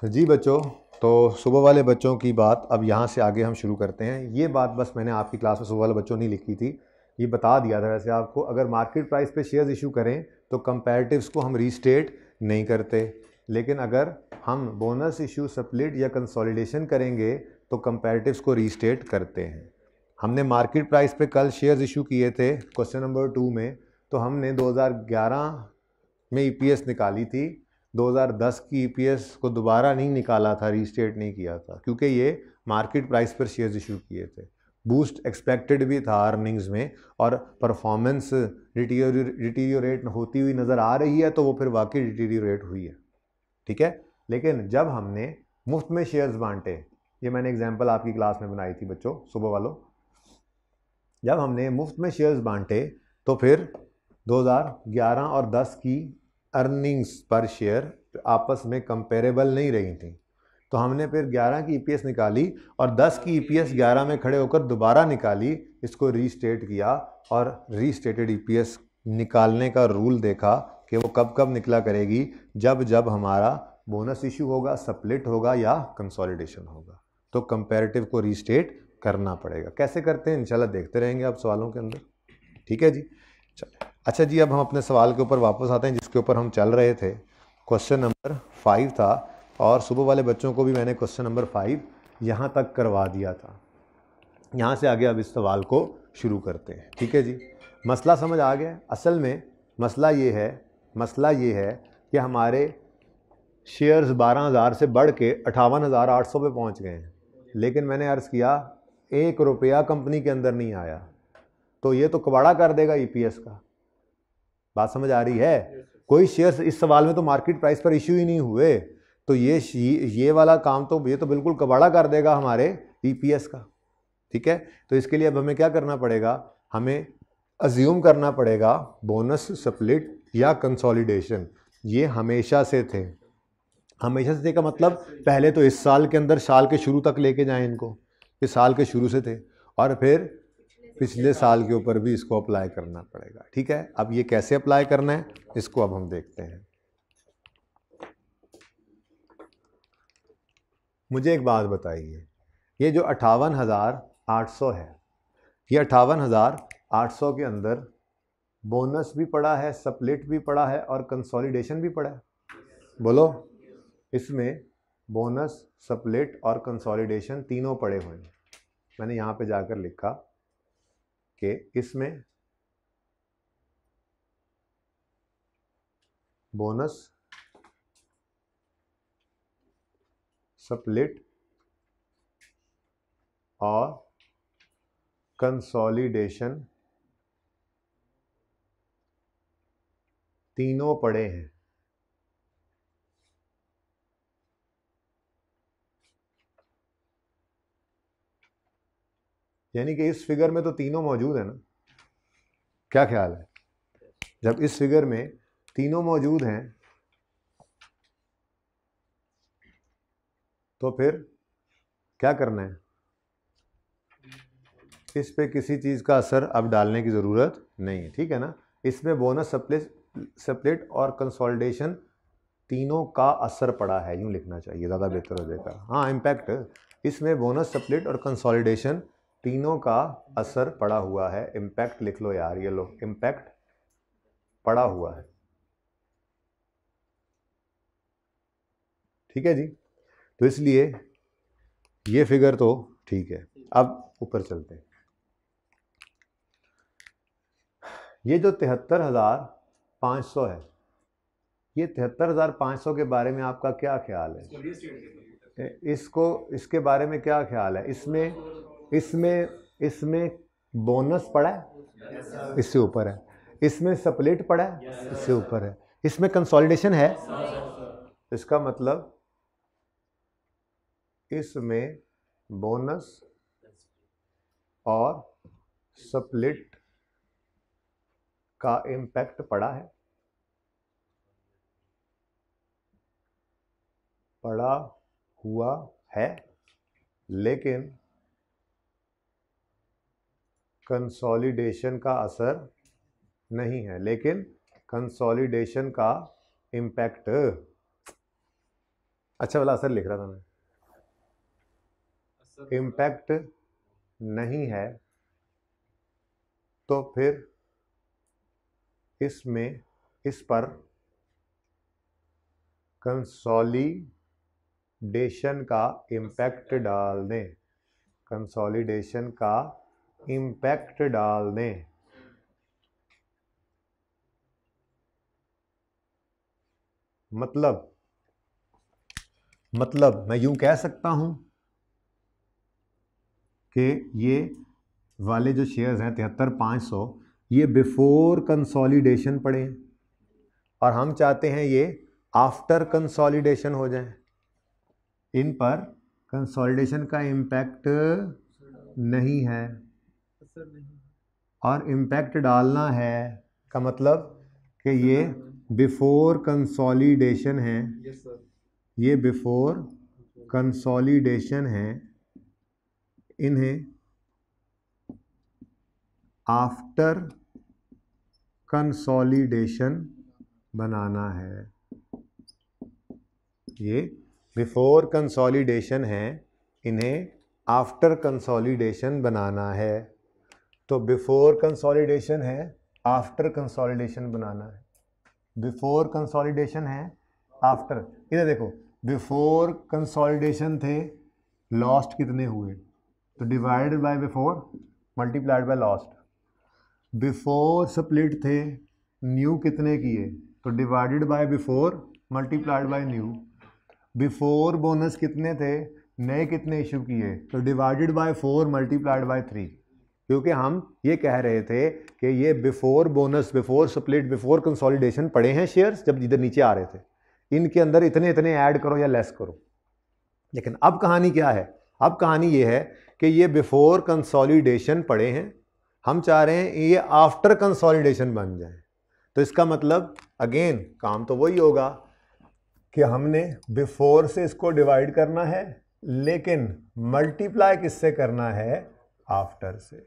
जी बच्चों, तो सुबह वाले बच्चों की बात अब यहाँ से आगे हम शुरू करते हैं। ये बात बस मैंने आपकी क्लास में सुबह वाले बच्चों नहीं लिखी थी, ये बता दिया था वैसे आपको। अगर मार्केट प्राइस पे शेयर्स इशू करें तो कंपैरेटिव्स को हम रीस्टेट नहीं करते, लेकिन अगर हम बोनस इशू, स्प्लिट या कंसोलिडेशन करेंगे तो कंपैरेटिव्स को रीस्टेट करते हैं। हमने मार्केट प्राइस पे कल शेयर्स इशू किए थे क्वेश्चन नंबर 2 में, तो हमने 2011 में ईपीएस निकाली थी। 2010 की ईपीएस को दोबारा नहीं निकाला था, रीस्टेट नहीं किया था, क्योंकि ये मार्केट प्राइस पर शेयर्स इशू किए थे। बूस्ट एक्सपेक्टेड भी था अर्निंग्स में, और परफॉर्मेंस डिटीरियोरेट होती हुई नज़र आ रही है, तो वो फिर वाकई डिटीरियोरेट हुई है, ठीक है। लेकिन जब हमने मुफ्त में शेयर्स बांटे, ये मैंने एग्जाम्पल आपकी क्लास में बनाई थी बच्चों सुबह वालों, जब हमने मुफ्त में शेयर्स बांटे तो फिर 2011 और 10 की अर्निंग्स पर शेयर आपस में कंपेरेबल नहीं रही थी, तो हमने फिर 11 की ईपीएस निकाली और 10 की ईपीएस 11 में खड़े होकर दोबारा निकाली, इसको रीस्टेट किया और रीस्टेटेड ईपीएस निकालने का रूल देखा कि वो कब कब निकला करेगी, जब जब हमारा बोनस इशू होगा, स्प्लिट होगा या कंसोलिडेशन होगा, तो कंपैरेटिव को रीस्टेट करना पड़ेगा। कैसे करते हैं इंशाल्लाह देखते रहेंगे आप सवालों के अंदर, ठीक है जी। चलिए, अच्छा जी, अब हम अपने सवाल के ऊपर वापस आते हैं जिसके ऊपर हम चल रहे थे। क्वेश्चन नंबर 5 था, और सुबह वाले बच्चों को भी मैंने क्वेश्चन नंबर 5 यहाँ तक करवा दिया था। यहाँ से आगे अब इस सवाल को शुरू करते हैं, ठीक है जी। मसला समझ आ गया? असल में मसला ये है कि हमारे शेयर्स 12,000 से बढ़ के 58,800 पे पहुँच गए हैं, लेकिन मैंने अर्ज़ किया 1 रुपया कंपनी के अंदर नहीं आया, तो ये तो कबाड़ा कर देगा ईपीएस का। बात समझ आ रही है? कोई शेयर्स इस सवाल में तो मार्केट प्राइस पर इश्यू ही नहीं हुए, तो ये वाला काम तो ये तो बिल्कुल कबाड़ा कर देगा हमारे ईपीएस का, ठीक है। तो इसके लिए अब हमें क्या करना पड़ेगा? हमें अज्यूम करना पड़ेगा बोनस, स्प्लिट या कंसोलिडेशन ये हमेशा से थे। हमेशा से थे का मतलब पहले तो इस साल के अंदर, साल के शुरू तक लेके जाएं इनको, ये साल के शुरू से थे, और फिर पिछले साल के ऊपर भी इसको अप्लाई करना पड़ेगा, ठीक है। अब ये कैसे अप्लाई करना है इसको अब हम देखते हैं। मुझे एक बात बताइए, ये जो 58,800 है, ये 58,800 के अंदर बोनस भी पड़ा है, स्प्लिट भी पड़ा है और कंसोलिडेशन भी पड़ा है। बोलो, इसमें बोनस, स्प्लिट और कंसोलिडेशन तीनों पड़े हुए हैं। मैंने यहाँ पे जाकर लिखा कि इसमें बोनस, स्प्लिट और कंसोलिडेशन तीनों पड़े हैं। यानी कि इस फिगर में तो तीनों मौजूद है ना? क्या ख्याल है? जब इस फिगर में तीनों मौजूद हैं तो फिर क्या करना है? इस पे किसी चीज़ का असर अब डालने की ज़रूरत नहीं है, ठीक है ना। इसमें बोनस, स्प्लिट और कंसोलिडेशन तीनों का असर पड़ा है, यूँ लिखना चाहिए, ज़्यादा बेहतर हो जाएगा। हाँ, इम्पैक्ट, इसमें बोनस, स्प्लिट और कंसोलिडेशन तीनों का असर पड़ा हुआ है। इम्पैक्ट लिख लो यार, ये लो, इम्पैक्ट पड़ा हुआ है, ठीक है जी। तो इसलिए ये फिगर तो ठीक है। अब ऊपर चलते हैं। ये जो 73,500 है, ये 73,500 के बारे में आपका क्या ख्याल है? इसके बारे में क्या ख्याल है? इसमें बोनस पड़ा है, इससे ऊपर है। इसमें स्प्लिट पड़ा है, इससे ऊपर है। इसमें कंसोलिडेशन है, इसका मतलब इसमें बोनस और स्प्लिट का इम्पैक्ट पड़ा हुआ है, लेकिन कंसोलिडेशन का असर नहीं है, लेकिन कंसोलिडेशन का इम्पैक्ट अच्छा वाला असर लिख रहा था मैं, इम्पैक्ट नहीं है तो फिर इसमें इस पर कंसोलिडेशन का इम्पैक्ट डाल दें, कंसोलिडेशन का इम्पैक्ट डाल दें। मतलब मैं यूं कह सकता हूं कि ये वाले जो शेयर्स हैं 73,500 ये बिफोर कंसोलिडेशन पड़े और हम चाहते हैं ये आफ्टर कंसोलिडेशन हो जाए। इन पर कंसोलिडेशन का इम्पैक्ट नहीं है और इम्पैक्ट डालना है का मतलब कि ये बिफोर कंसोलिडेशन है, ये बिफोर कंसोलिडेशन है, इन्हें आफ्टर कंसोलिडेशन बनाना है। ये बिफोर कंसोलिडेशन है, इन्हें आफ्टर कंसोलिडेशन बनाना है। तो बिफोर कंसोलिडेशन है, आफ्टर कंसोलिडेशन बनाना है। बिफोर कंसोलिडेशन है, आफ्टर। इधर देखो, बिफोर कंसोलिडेशन थे, लॉस्ट कितने हुए तो divided by before multiplied by lost. Before split थे, न्यू कितने किए तो divided by before multiplied by new. Before bonus कितने थे, नए कितने इशू किए तो डिवाइडेड बाय 4 मल्टीप्लाइड बाय 3। क्योंकि हम ये कह रहे थे कि ये before bonus, before split, before consolidation पड़े हैं शेयर्स जब इधर नीचे आ रहे थे, इनके अंदर इतने इतने ऐड करो या लेस करो। लेकिन अब कहानी क्या है, अब कहानी ये है कि ये बिफोर कंसोलिडेशन पड़े हैं, हम चाह रहे हैं ये आफ्टर कंसोलिडेशन बन जाए। तो इसका मतलब अगेन काम तो वही होगा कि हमने बिफोर से इसको डिवाइड करना है, लेकिन मल्टीप्लाई किससे करना है, आफ्टर से।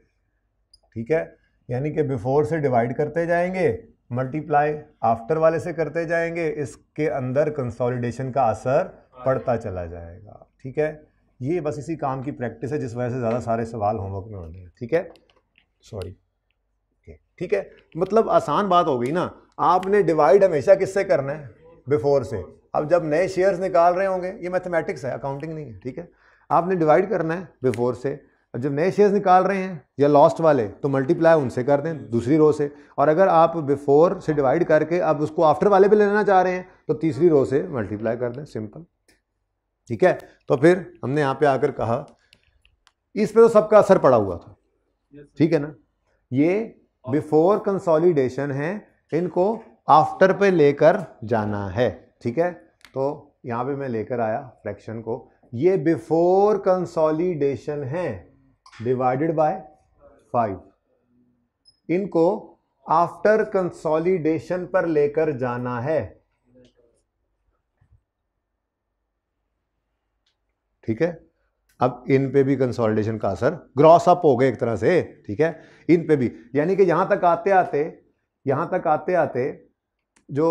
ठीक है, यानी कि बिफोर से डिवाइड करते जाएंगे, मल्टीप्लाई आफ्टर वाले से करते जाएंगे, इसके अंदर कंसोलिडेशन का असर पड़ता चला जाएगा। ठीक है, ये बस इसी काम की प्रैक्टिस है जिस वजह से ज़्यादा सारे सवाल होमवर्क में होने हैं। ठीक है, सॉरी। ठीक है, मतलब आसान बात हो गई ना। आपने डिवाइड हमेशा किससे करना है, बिफोर से। अब जब नए शेयर्स निकाल रहे होंगे, ये मैथमेटिक्स है, अकाउंटिंग नहीं है। ठीक है, आपने डिवाइड करना है बिफोर से। अब जब नए शेयर्स निकाल रहे हैं या लॉस्ट वाले तो मल्टीप्लाई उनसे कर दें दूसरी रो से, और अगर आप बिफोर से डिवाइड करके अब उसको आफ्टर वाले पे लेना चाह रहे हैं तो तीसरी रो से मल्टीप्लाई कर दें, सिंपल। ठीक है, तो फिर हमने यहाँ पे आकर कहा इस पे तो सबका असर पड़ा हुआ था। ठीक है ना, ये बिफोर कंसोलिडेशन है, इनको आफ्टर पे लेकर जाना है। ठीक है, तो यहाँ पे मैं लेकर आया फ्रैक्शन को, ये बिफोर कंसोलिडेशन है डिवाइडेड बाय 5, इनको आफ्टर कंसोलिडेशन पर लेकर जाना है। ठीक है, अब इन पे भी कंसोलिडेशन का असर ग्रॉस अप हो गए एक तरह से। ठीक है, इन पे भी, यानी कि यहां तक आते आते जो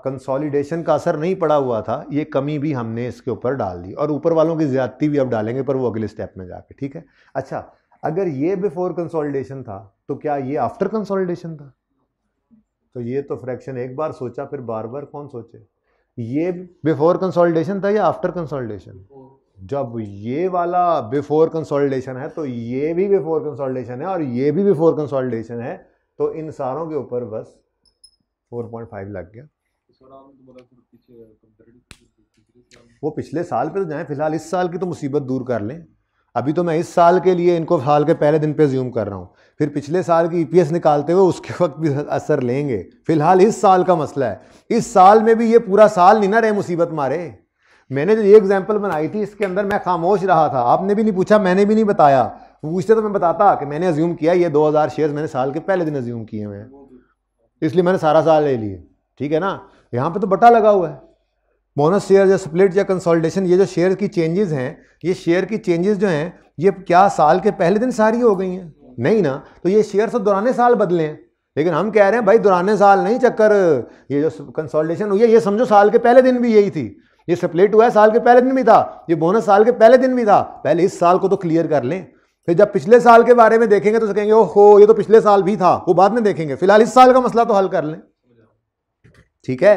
कंसोलिडेशन का असर नहीं पड़ा हुआ था, ये कमी भी हमने इसके ऊपर डाल दी, और ऊपर वालों की ज्यादती भी अब डालेंगे, पर वो अगले स्टेप में जाके। ठीक है, अच्छा, अगर ये बिफोर कंसोलिडेशन था तो क्या ये आफ्टर कंसोलिडेशन था? तो ये तो फ्रैक्शन एक बार सोचा, फिर बार बार कौन सोचे। ये बिफोर कंसोलिडेशन था या आफ्टर कंसोलिडेशन? जब ये वाला बिफोर कंसोलिडेशन है तो ये भी बिफोर कंसोलिडेशन है और ये भी बिफोर कंसोलिडेशन है, तो इन सारों के ऊपर बस 4.5 लग गया। वो पिछले साल पे तो जाएं, फिलहाल इस साल की तो मुसीबत दूर कर लें। अभी तो मैं इस साल के लिए इनको साल के पहले दिन पे ज्यूम कर रहा हूँ, फिर पिछले साल की ईपीएस निकालते हुए उसके वक्त भी असर लेंगे। फिलहाल इस साल का मसला है, इस साल में भी ये पूरा साल नहीं ना रहे मुसीबत मारे। मैंने जो ये एग्जाम्पल बनाई थी इसके अंदर मैं खामोश रहा था, आपने भी नहीं पूछा, मैंने भी नहीं बताया। पूछते तो मैं बताता कि मैंने अज्यूम किया ये 2000 शेयर्स मैंने साल के पहले दिन अज्यूम किए हुए हैं, इसलिए मैंने सारा साल ले लिए। ठीक है ना, यहाँ पे तो बटा लगा हुआ है। बोनस शेयर या स्प्लिट या कंसोलिडेशन, ये जो शेयर की चेंजेस हैं, ये शेयर की चेंजेस जो हैं ये क्या साल के पहले दिन सारी हो गई हैं? नहीं ना, तो ये शेयर तो दौराने साल बदले हैं। लेकिन हम कह रहे हैं भाई दौराने साल नहीं चक्कर, ये जो कंसोलिडेशन हुई है ये समझो साल के पहले दिन भी यही थी। ये स्प्लिट हुआ है साल के पहले दिन भी था, ये बोनस साल के पहले दिन भी था। पहले इस साल को तो क्लियर कर लें, फिर जब पिछले साल के बारे में देखेंगे तो कहेंगे ओहो ये तो पिछले साल भी था, वो बाद में देखेंगे, फिलहाल इस साल का मसला तो हल कर लें। ठीक है,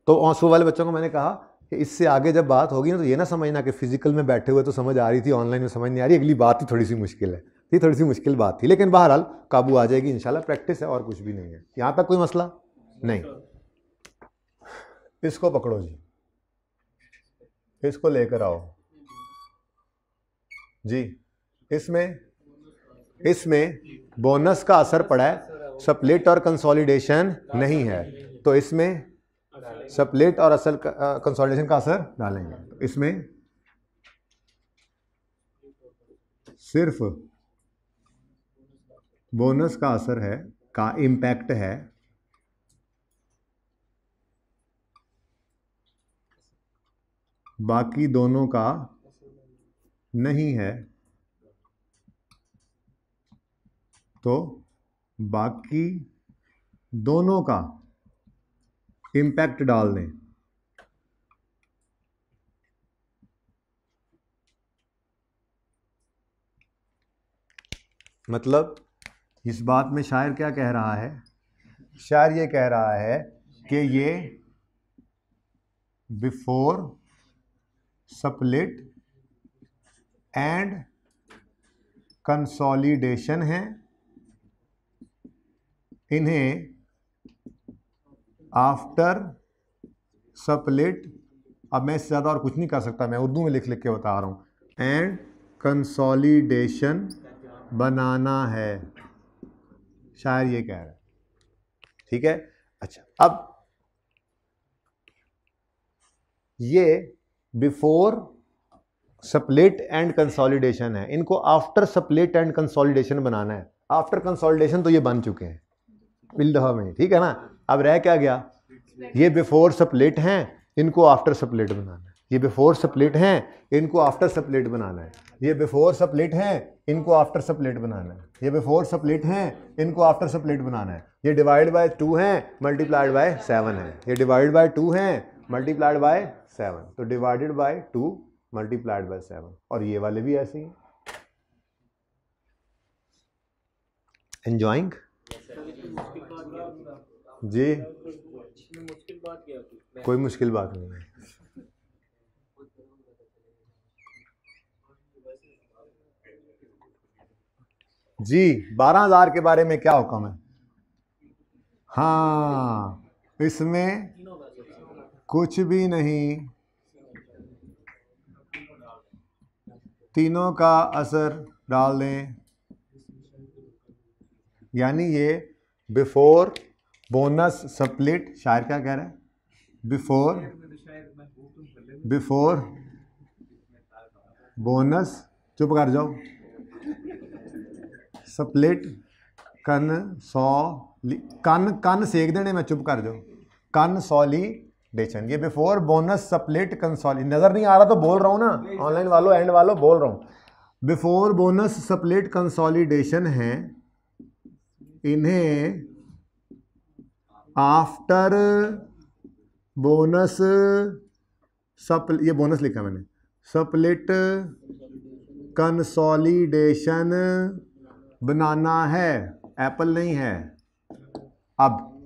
तो सुबह वाले बच्चों को मैंने कहा कि इससे आगे जब बात होगी ना तो ये ना समझना कि फिजिकल में बैठे हुए तो समझ आ रही थी, ऑनलाइन में समझ नहीं आ रही। अगली बात ही थोड़ी सी मुश्किल है, ये थोड़ी सी मुश्किल बात थी, लेकिन बहरहाल काबू आ जाएगी इंशाल्लाह, प्रैक्टिस है और कुछ भी नहीं है। यहां तक कोई मसला नहीं। इसको पकड़ो जी, इसको लेकर आओ जी। इसमें बोनस का असर पड़ा है, स्प्लिट और कंसोलिडेशन नहीं है, तो इसमें स्प्लिट और असल कंसोलिडेशन का असर डालेंगे। तो इसमें सिर्फ बोनस का असर है, का इम्पैक्ट है, बाकी दोनों का नहीं है, तो बाकी दोनों का इम्पैक्ट डाल दें। मतलब इस बात में शायर क्या कह रहा है? शायर ये कह रहा है कि ये बिफोर स्प्लिट एंड कंसोलिडेशन है, इन्हें आफ्टर स्प्लिट, अब मैं इससे ज़्यादा और कुछ नहीं कर सकता, मैं उर्दू में लिख लिख के बता रहा हूँ, एंड कंसोलिडेशन बनाना है, शायर ये कह रहा है। ठीक है, अच्छा, अब ये बिफोर स्प्लिट एंड कंसोलिडेशन है, इनको आफ्टर स्प्लिट एंड कंसोलिडेशन बनाना है। आफ्टर कंसोलिडेशन तो ये बन चुके हैं बिल दफा में, ठीक है ना। अब रह क्या गया? ये बिफोर स्प्लिट हैं, इनको आफ्टर स्प्लिट बनाना है। ये बिफोर स्प्लिट हैं, इनको आफ्टर स्प्लिट बनाना है। ये बिफोर स्प्लिट हैं, इनको आफ्टर स्प्लिट बनाना है। ये बिफोर स्प्लिट हैं, इनको आफ्टर स्प्लिट बनाना है। ये डिवाइड बाय 2 हैं, मल्टीप्लाइड बाय 7 है। ये डिवाइड बाय 2 हैं, मल्टीप्लाइड बाय 7, तो डिवाइडेड बाय 2 मल्टीप्लाइड बाय 7। और ये वाले भी ऐसे ही। एंजॉइंग जी, कोई मुश्किल बात नहीं है जी। 12,000 के बारे में क्या हुक्म है? हाँ, इसमें कुछ भी नहीं, तीनों का असर डाल दें। यानी ये बिफोर बोनस स्प्लिट, शायर क्या कह रहा है? बिफोर बोनस, चुप कर जाओ, स्प्लिट कन सेक देने में, चुप कर जाओ, कंसोलिडेशन। ये बिफोर बोनस स्प्लिट कंसोली, नजर नहीं आ रहा तो बोल रहा हूं ना, ऑनलाइन वालों एंड वालों बोल रहा हूं। बिफोर बोनस स्प्लिट कंसोलिडेशन है, इन्हें आफ्टर बोनस ये बोनस लिखा मैंने, स्प्लिट कंसोलिडेशन बनाना है, एप्पल नहीं है। अब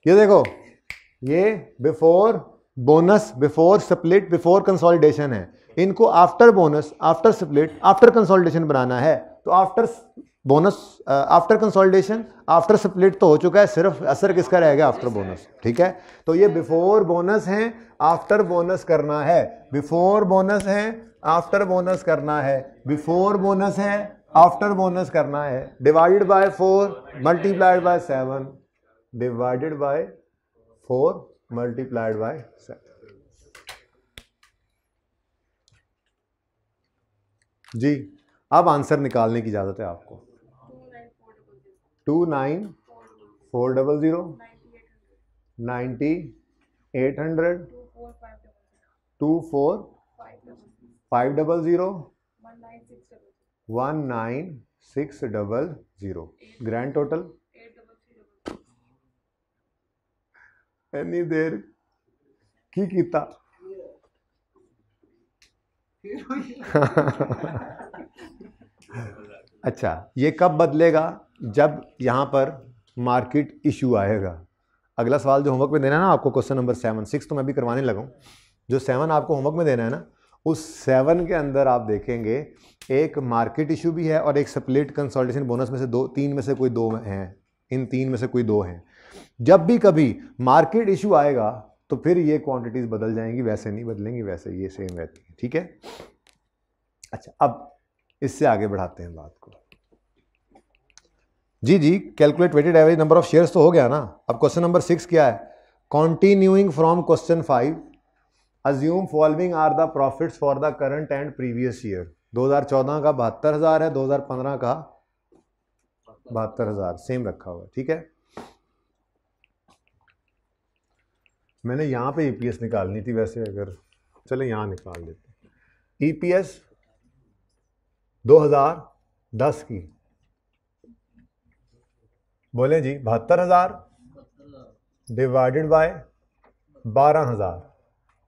ये देखो, ये before bonus, before split, before consolidation है, इनको after bonus, after split, after consolidation बनाना है। तो after bonus, after consolidation, after split तो हो चुका है, सिर्फ असर किसका रह गया? After bonus. ठीक है, तो ये बिफोर बोनस है, आफ्टर बोनस करना है, बिफोर बोनस है, आफ्टर बोनस करना है, बिफोर बोनस है, आफ्टर बोनस करना है। Divided by 4 multiplied by 7, divided by 4 multiplied by 7 जी। अब आंसर निकालने की इजाजत है आपको। 29,400, 90,800, 24,500, 19,600। ग्रैंड टोटल इतनी देर की कीता अच्छा, ये कब बदलेगा? जब यहाँ पर मार्केट इशू आएगा। अगला सवाल जो होमवर्क में देना है ना आपको, क्वेश्चन नंबर 7, 6 तो मैं भी करवाने लगा हूँ। जो 7 आपको होमवर्क में देना है ना, उस 7 के अंदर आप देखेंगे एक मार्केट इशू भी है और एक स्प्लिट कंसोलिडेशन बोनस में से 3 में से कोई 2 हैं। इन 3 में से कोई 2 हैं। जब भी कभी मार्केट इशू आएगा तो फिर ये क्वांटिटीज बदल जाएंगी, वैसे नहीं बदलेंगी, वैसे ये सेम रहती है। ठीक है। अच्छा, अब इससे आगे बढ़ाते हैं बात को। जी, calculate weighted average number of shares तो हो गया ना। अब क्वेश्चन नंबर 6 क्या है? Continuing from question 5, assume following are the profits for the current and previous year. 2014 का 72,000 है, 2015 का 72,000 सेम रखा हुआ है। ठीक है। मैंने यहाँ पे ईपीएस निकालनी थी वैसे, अगर चले यहाँ निकाल देते हैं। ईपीएस 2010 की, बोले जी 72,000 divided by 12,000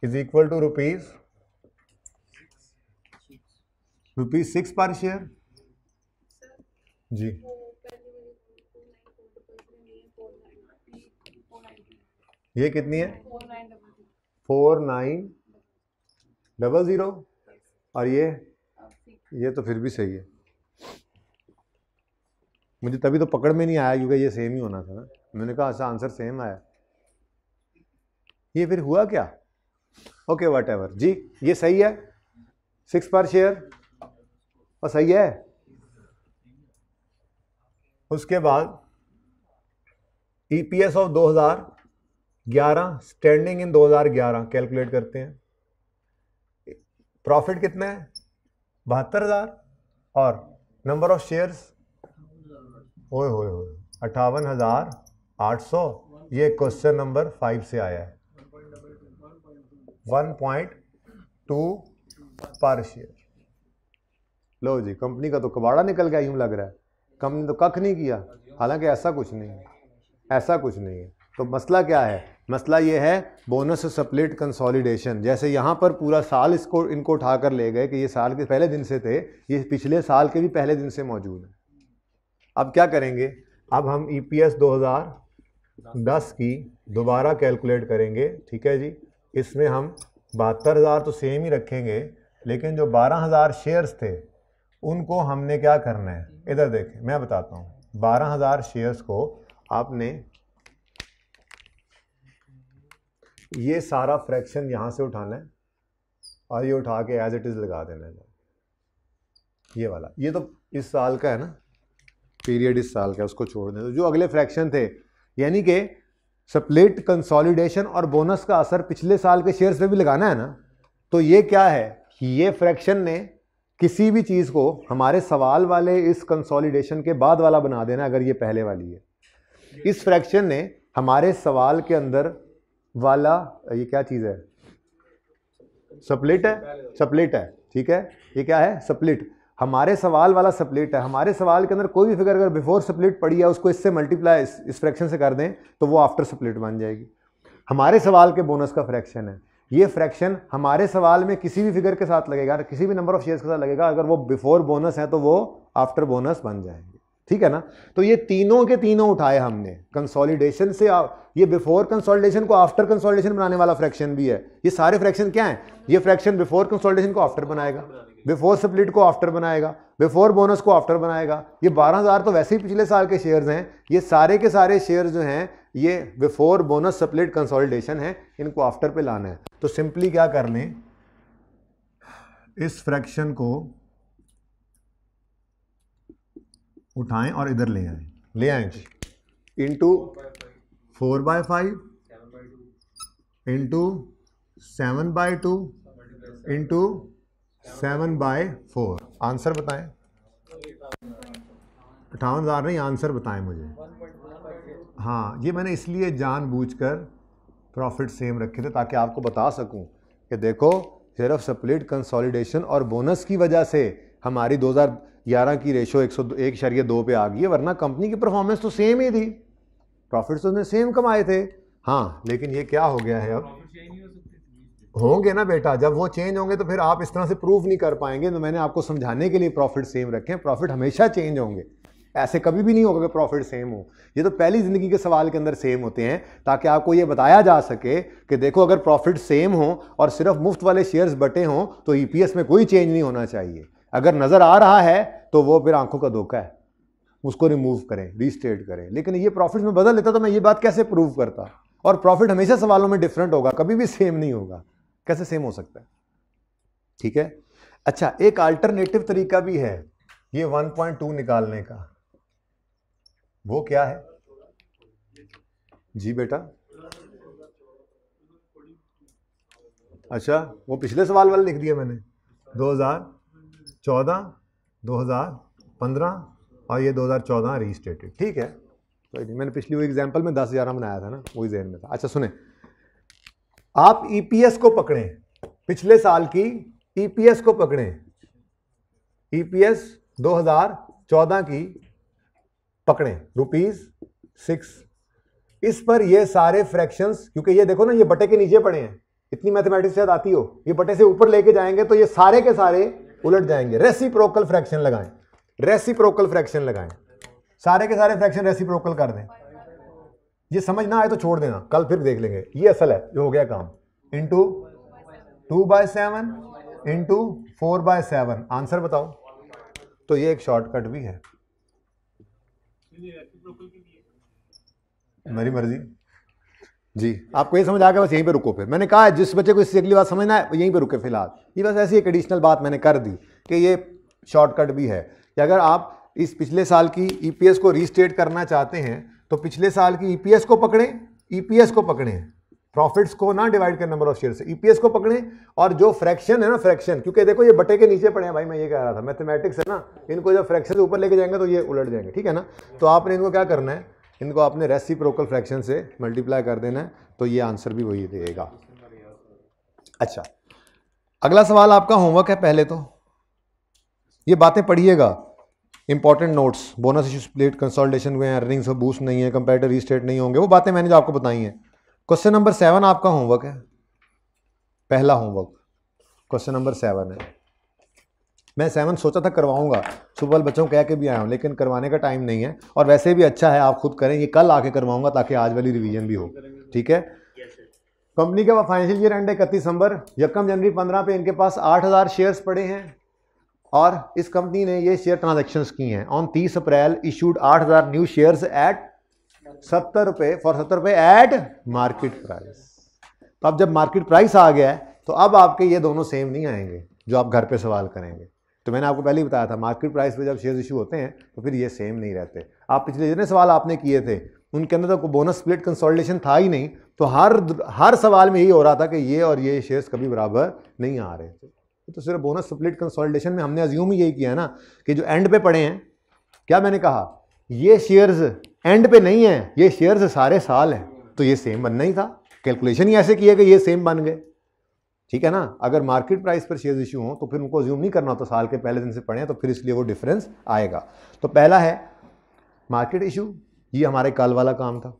is equal to rupees 6 per share. जी, ये कितनी है? 4900। और ये तो फिर भी सही है। मुझे तभी तो पकड़ में नहीं आया क्योंकि ये सेम ही होना था ना। मैंने कहा अच्छा आंसर सेम आया, ये फिर हुआ क्या? ओके वट एवर जी, ये सही है 6 पर शेयर और सही है। उसके बाद EPS of 2011 standing in 2011 calculate करते हैं। प्रॉफिट कितना है? 72,000 और नंबर ऑफ शेयर्स 58,800। ये क्वेश्चन नंबर 5 से आया है। 1.2 पर शेयर। लो जी, कंपनी का तो कबाड़ा निकल गया यूं लग रहा है। कंपनी तो कख नहीं किया, हालांकि ऐसा कुछ नहीं है, ऐसा कुछ नहीं है। तो मसला क्या है? मसला ये है बोनस स्प्लिट कंसोलिडेशन। जैसे यहाँ पर पूरा साल इनको उठाकर ले गए कि ये साल के पहले दिन से थे, ये पिछले साल के भी पहले दिन से मौजूद है। अब क्या करेंगे? अब हम ईपीएस 2010 की दोबारा कैलकुलेट करेंगे। ठीक है जी। इसमें हम 72,000 तो सेम ही रखेंगे, लेकिन जो 12,000 शेयर्स थे उनको हमने क्या करना है? इधर देखें, मैं बताता हूँ। 12,000 शेयर्स को आपने ये सारा फ्रैक्शन यहाँ से उठाना है और ये उठा के एज इट इज़ लगा देना है। ये वाला, ये तो इस साल का है ना, पीरियड इस साल का, उसको छोड़ दें। तो जो अगले फ्रैक्शन थे, यानी कि स्प्लिट कंसोलिडेशन और बोनस का असर पिछले साल के शेयर्स पे भी लगाना है ना। तो ये क्या है? ये फ्रैक्शन ने किसी भी चीज़ को हमारे सवाल वाले इस कंसोलिडेशन के बाद वाला बना देना, अगर ये पहले वाली है। इस फ्रैक्शन ने हमारे सवाल के अंदर वाला, ये क्या चीज़ है? स्प्लिट है, स्प्लिट है। ठीक है, ये क्या है? स्प्लिट। हमारे सवाल वाला स्प्लिट है। हमारे सवाल के अंदर कोई भी फिगर अगर बिफोर स्प्लिट पड़ी है, उसको इससे मल्टीप्लाई इस फ्रैक्शन से कर दें तो वो आफ्टर स्प्लिट बन जाएगी। हमारे सवाल के बोनस का फ्रैक्शन है। ये फ्रैक्शन हमारे सवाल में किसी भी फिगर के साथ लगेगा, किसी भी नंबर ऑफ शेयर्स के साथ लगेगा। अगर वो बिफोर बोनस है तो वो आफ्टर बोनस बन जाएंगे। ठीक है ना। तो ये तीनों के तीनों उठाए हमने कंसोलिडेशन से। ये बिफोर कंसोलिडेशन को आफ्टर कंसोलिडेशन बनाने वाला फ्रैक्शन भी है। ये सारे फ्रैक्शन क्या है? ये फ्रैक्शन बिफोर कंसोलिडेशन को आफ्टर बनाएगा, बिफोर स्प्लिट को आफ्टर बनाएगा, बिफोर बोनस को आफ्टर बनाएगा। ये 12,000 तो वैसे ही पिछले साल के शेयर्स हैं। ये सारे के सारे शेयर्स जो हैं ये बिफोर बोनस स्प्लिट कंसोलिडेशन है, इनको आफ्टर पे लाना है। तो सिंपली क्या कर लें, इस फ्रैक्शन को उठाएं और इधर ले आएं जी, इंटू 4/5 इंटू 7/2 इंटू 7/4। आंसर बताएं। 58,000 नहीं, आंसर बताएं मुझे। हाँ, ये मैंने इसलिए जानबूझकर प्रॉफिट सेम रखे थे ताकि आपको बता सकूं कि देखो सिर्फ स्प्लिट कंसोलिडेशन और बोनस की वजह से हमारी 2011 की रेशो 101.2 पे आ गई है, वरना कंपनी की परफॉर्मेंस तो सेम ही थी, प्रॉफिट्स तो उसने सेम कमाए थे। हाँ, लेकिन ये क्या हो गया है अब? होंगे ना बेटा, जब वो चेंज होंगे तो फिर आप इस तरह से प्रूफ नहीं कर पाएंगे। तो मैंने आपको समझाने के लिए प्रॉफिट सेम रखे, प्रॉफिट हमेशा चेंज होंगे, ऐसे कभी भी नहीं होगा कि प्रॉफिट सेम हो। ये तो पहली जिंदगी के सवाल के अंदर सेम होते हैं ताकि आपको ये बताया जा सके कि देखो अगर प्रॉफिट सेम हो और सिर्फ मुफ्त वाले शेयर्स बटे हों तो ईपीएस में कोई चेंज नहीं होना चाहिए। अगर नजर आ रहा है तो वो फिर आंखों का धोखा है, उसको रिमूव करें, रीस्टेट करें। लेकिन ये प्रॉफिट में बदल लेता तो मैं ये बात कैसे प्रूव करता। और प्रॉफिट हमेशा सवालों में डिफरेंट होगा, कभी भी सेम नहीं होगा। कैसे सेम हो सकता है? ठीक है। अच्छा, एक अल्टरनेटिव तरीका भी है ये 1.2 निकालने का। वो क्या है जी बेटा? अच्छा, वो पिछले सवाल वाले लिख दिया मैंने, 2014, 2015 और ये 2014 रीस्टेटेड। ठीक है, तो मैंने पिछली वो एग्जांपल में 10,000 बनाया था ना, वही ज़हन में था। अच्छा सुने, आप ईपीएस को पकड़ें, पिछले साल की ईपीएस को पकड़ें, ईपीएस 2014 की पकड़ें, ₹6। इस पर ये सारे फ्रैक्शंस, क्योंकि ये देखो ना ये बटे के नीचे पड़े हैं, इतनी मैथमेटिक्स शायद आती हो, ये बटे से ऊपर लेके जाएंगे तो ये सारे के सारे उलट जाएंगे। रेसिप्रोकल फ्रैक्शन लगाएं, रेसिप्रोकल फ्रैक्शन लगाएं, सारे के सारे फ्रैक्शन रेसिप्रोकल कर दें। ये समझ ना आए तो छोड़ देना, कल फिर देख लेंगे। ये असल है जो हो गया काम। इंटू 2/7 इंटू 4/7, आंसर बताओ। तो ये एक शॉर्टकट भी है, मेरी मर्जी जी। आपको ये समझ आ गया? बस यहीं पे रुको। फिर मैंने कहा जिस बच्चे को इससे अगली बात समझना है यहीं पे रुके फिलहाल। ये बस ऐसी एक एडिशनल बात मैंने कर दी कि ये शॉर्टकट भी है कि अगर आप इस पिछले साल की ईपीएस को रीस्टेट करना चाहते हैं तो पिछले साल की ईपीएस को पकड़ें, ईपीएस को पकड़ें, प्रॉफिट्स को ना डिवाइड कर नंबर ऑफ शेयर से, ईपीएस को पकड़ें। और जो फ्रैक्शन है ना, फ्रैक्शन, क्योंकि देखो ये बटे के नीचे पड़े हैं भाई, मैं ये कह रहा था मैथमेटिक्स है ना, इनको जब फ्रैक्शन से ऊपर लेके जाएंगे तो ये उलट जाएंगे। ठीक है ना? तो आपने इनको क्या करना है, इनको आपने रेसिप्रोकल फ्रैक्शन से मल्टीप्लाई कर देना है, तो ये आंसर भी वही देगा। अच्छा, अगला सवाल आपका होमवर्क है। पहले तो ये बातें पढ़िएगा, important notes, bonus issue split, consolidation हुए हैं, अर्निंग्स में बूस्ट नहीं है, कंपैरेटिव रीस्टेट नहीं होंगे, वो बातें मैंने जो आपको बताई हैं। क्वेश्चन नंबर 7 आपका होमवर्क है, पहला होमवर्क क्वेश्चन नंबर 7 है। मैं 7 सोचा था करवाऊंगा, सुबह बच्चों को कह के भी आया हूं, लेकिन करवाने का टाइम नहीं है। और वैसे भी अच्छा है आप खुद करें, ये कल आके करवाऊंगा ताकि आज वाली रिवीजन भी हो। ठीक है? कंपनी का फाइनेंशियल ईयर एंड 31 दिसंबर, 1 जनवरी 15 पे इनके पास 8,000 शेयर्स पड़े हैं और इस कंपनी ने ये शेयर ट्रांजैक्शंस की हैं। On 30 April issued 8,000 new shares at 70 रुपये, फॉर 70 रुपये एट मार्केट प्राइस। तो अब जब मार्केट प्राइस आ गया है तो अब आपके ये दोनों सेम नहीं आएंगे जो आप घर पे सवाल करेंगे। तो मैंने आपको पहले ही बताया था मार्केट प्राइस पे जब शेयर्स इशू होते हैं तो फिर ये सेम नहीं रहते। आप पिछले जितने सवाल आपने किए थे उनके अंदर तो बोनस स्प्लिट कंसोलिडेशन था ही नहीं, तो हर सवाल में यही हो रहा था कि ये और ये शेयर्स कभी बराबर नहीं आ रहे थे। तो सिर्फ बोनस स्प्लिट कंसोलिडेशन में हमने अज्यूम ही यही किया ना कि जो एंड पे पड़े हैं, क्या मैंने कहा, ये शेयर्स एंड पे नहीं है, ये शेयर्स सारे साल हैं, तो ये सेम बनना ही था। कैलकुलेशन ही ऐसे किया कि ये सेम बन गए। ठीक है ना? अगर मार्केट प्राइस पर शेयर्स इशू हो तो फिर उनको अज्यूम नहीं करना होता साल के पहले दिन से पड़े हैं, तो फिर इसलिए वो डिफरेंस आएगा। तो पहला है मार्केट इशू, ये हमारे कल वाला काम था,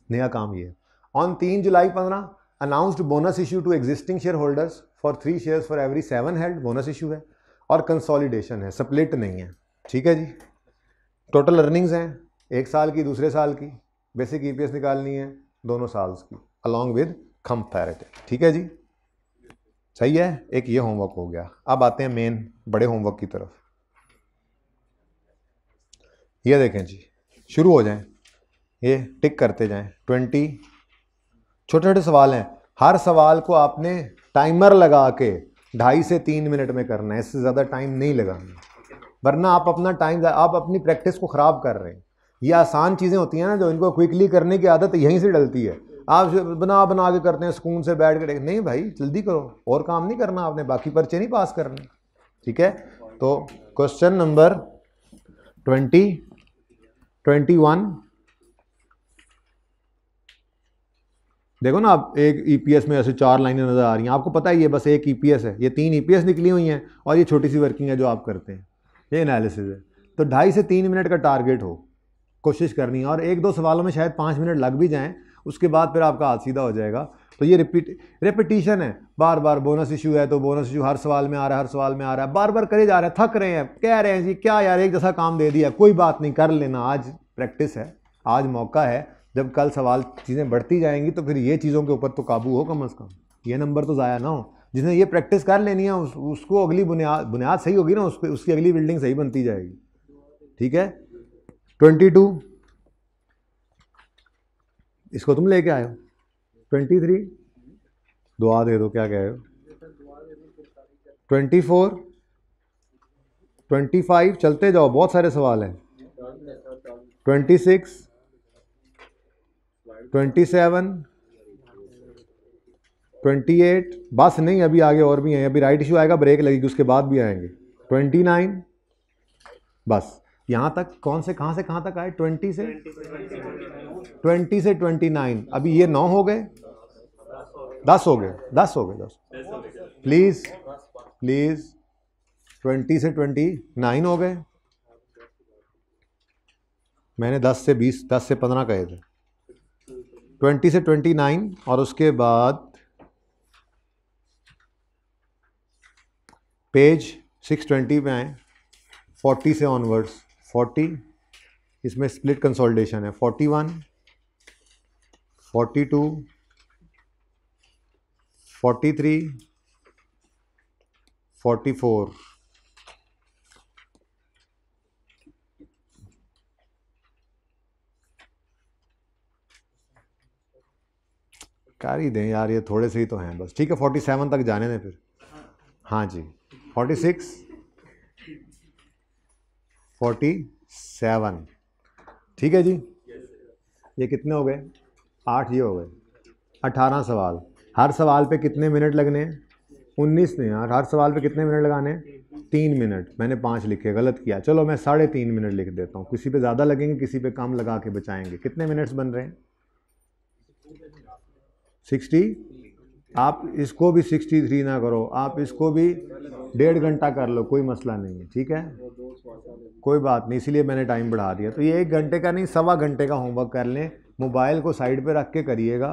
नया काम ये है। On 3 July 15 announced bonus issue to existing share holders for 3 shares for every 7 held, bonus issue है और कंसोलिडेशन है, स्प्लिट नहीं है। ठीक है जी? टोटल अर्निंग्स हैं, एक साल की, दूसरे साल की, बेसिक ईपीएस निकालनी है दोनों साल की अलॉन्ग विद कंपैरेटिव। ठीक है जी? सही है? एक ये होमवर्क हो गया। अब आते हैं मेन बड़े होमवर्क की तरफ। ये देखें जी, शुरू हो जाएं, ये टिक करते जाएं। 20 छोटे छोटे सवाल हैं, हर सवाल को आपने टाइमर लगा के 2.5 से 3 मिनट में करना है, इससे ज़्यादा टाइम नहीं लगाना, वरना आप अपना टाइम, आप अपनी प्रैक्टिस को ख़राब कर रहे हैं। ये आसान चीज़ें होती हैं ना, जो इनको क्विकली करने की आदत यहीं से डलती है। आप बना बना के करते हैं, सुकून से बैठ कर, नहीं भाई जल्दी करो, और काम नहीं करना आपने, बाकी पर्चे नहीं पास करने। ठीक है? तो क्वेश्चन नंबर 20, 21 देखो ना आप, एक ईपीएस में ऐसे 4 लाइनें नजर आ रही हैं, आपको पता है ये बस एक ईपीएस है, ये 3 ईपीएस निकली हुई हैं और ये छोटी सी वर्किंग है जो आप करते हैं, ये एनालिसिस है। तो 2.5 से 3 मिनट का टारगेट हो, कोशिश करनी है, और 1-2 सवालों में शायद 5 मिनट लग भी जाएं, उसके बाद फिर आपका हाथ सीधा हो जाएगा। तो ये रेपिटिशन है, बार बार बोनस इशू है तो बोनस इशू हर सवाल में आ रहा है, हर सवाल में आ रहा है, बार बार करे जा रहे हैं, थक रहे हैं, कह रहे हैं जी क्या यार एक जैसा काम दे दिया, कोई बात नहीं कर लेना, आज प्रैक्टिस है, आज मौका है, जब कल सवाल चीज़ें बढ़ती जाएंगी तो फिर ये चीज़ों के ऊपर तो काबू हो कम से कम, ये नंबर तो ज़ाया ना हो। जिसने ये प्रैक्टिस कर लेनी है उसको अगली बुनियाद सही होगी ना, उसकी अगली बिल्डिंग सही बनती जाएगी। ठीक है। 22 इसको तुम लेके आए हो। 23 दुआ दे दो, क्या कह रहे हो। 24 25 चलते जाओ, बहुत सारे सवाल हैं। 26 27 28 बस नहीं, अभी आगे और भी हैं, अभी राइट इशू आएगा, ब्रेक लगेगी, उसके बाद भी आएंगे। 29 बस यहाँ तक। कौन से कहाँ तक आए। 20 से 29। अभी ये 9 हो गए, 10 हो गए। प्लीज 20 से 29 हो गए। मैंने 10 से 15 कहे थे। 20 से 29 और उसके बाद पेज 620 पे आए, 40 से ऑनवर्ड्स। 40 इसमें स्प्लिट कंसोलिडेशन है। 41 42 43 44 कर ही दें यार, ये थोड़े से ही तो हैं बस। ठीक है 47 तक जाने दें फिर। हाँ जी 46 47 ठीक है जी। ये कितने हो गए 8, ये हो गए 18 सवाल। हर सवाल पे कितने मिनट लगने हैं 19 नहीं यार, हर सवाल पे कितने मिनट लगाने हैं 3 मिनट। मैंने 5 लिखे, गलत किया, चलो मैं 3.5 मिनट लिख देता हूँ। किसी पे ज़्यादा लगेंगे, किसी पे कम लगा के बचाएंगे। कितने मिनट्स बन रहे हैं 60। आप इसको भी 63 ना करो, आप इसको भी 1.5 घंटा कर लो, कोई मसला नहीं है। ठीक है कोई बात नहीं, इसीलिए मैंने टाइम बढ़ा दिया। तो ये 1 घंटे का नहीं, 1.25 घंटे का होमवर्क कर लें। मोबाइल को साइड पे रख के करिएगा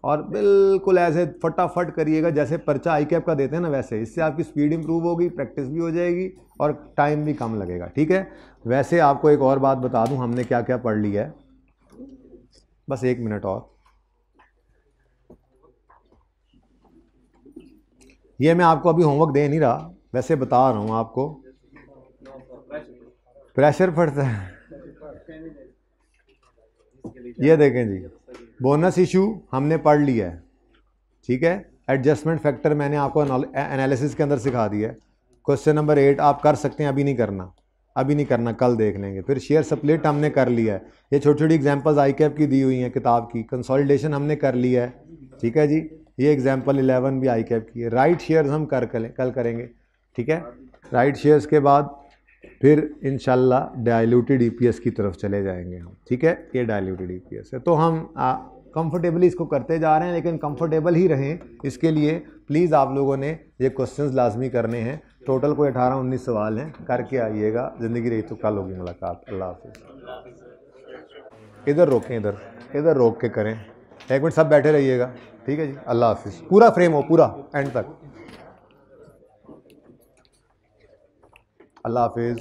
और बिल्कुल ऐसे फटाफट करिएगा, जैसे पर्चा ICAP का देते हैं ना वैसे। इससे आपकी स्पीड इंप्रूव होगी, प्रैक्टिस भी हो जाएगी और टाइम भी कम लगेगा। ठीक है। वैसे आपको एक और बात बता दूं, हमने क्या क्या पढ़ लिया है, बस 1 मिनट और। ये मैं आपको अभी होमवर्क दे नहीं रहा, वैसे बता रहा हूँ आपको, प्रेशर पड़ता है। ये देखें जी, बोनस इशू हमने पढ़ लिया है। ठीक है। एडजस्टमेंट फैक्टर मैंने आपको एनालिसिस के अंदर सिखा दिया है। क्वेश्चन नंबर 8 आप कर सकते हैं, अभी नहीं करना, कल देख लेंगे। फिर शेयर स्प्लिट हमने कर लिया है। ये छोटी छोटी एग्जांपल्स ICAP की दी हुई हैं किताब की। कंसोलिडेशन हमने कर लिया है। ठीक है जी। ये एग्जांपल 11 भी ICAP की है। राइट शेयर्स हम कल करेंगे। ठीक है। राइट शेयर्स के बाद फिर इंशाल्लाह डाइल्यूटेड EPS की तरफ चले जाएंगे हम। ठीक है। ये डाइल्यूटेड EPS है, तो हम कंफर्टेबली इसको करते जा रहे हैं, लेकिन कंफर्टेबल ही रहें। इसके लिए प्लीज़ आप लोगों ने ये क्वेश्चंस लाजमी करने हैं। टोटल कोई 18-19 सवाल हैं, करके आइएगा। ज़िंदगी रही तो कल होगी मुलाकात। अल्लाह हाफिज़। इधर रोकें, इधर रोक के करें। 1 मिनट सब बैठे रहिएगा। ठीक है जी। अल्लाह हाफिज़। पूरा फ्रेम हो, पूरा एंड तक। अल्लाह हाफिज़।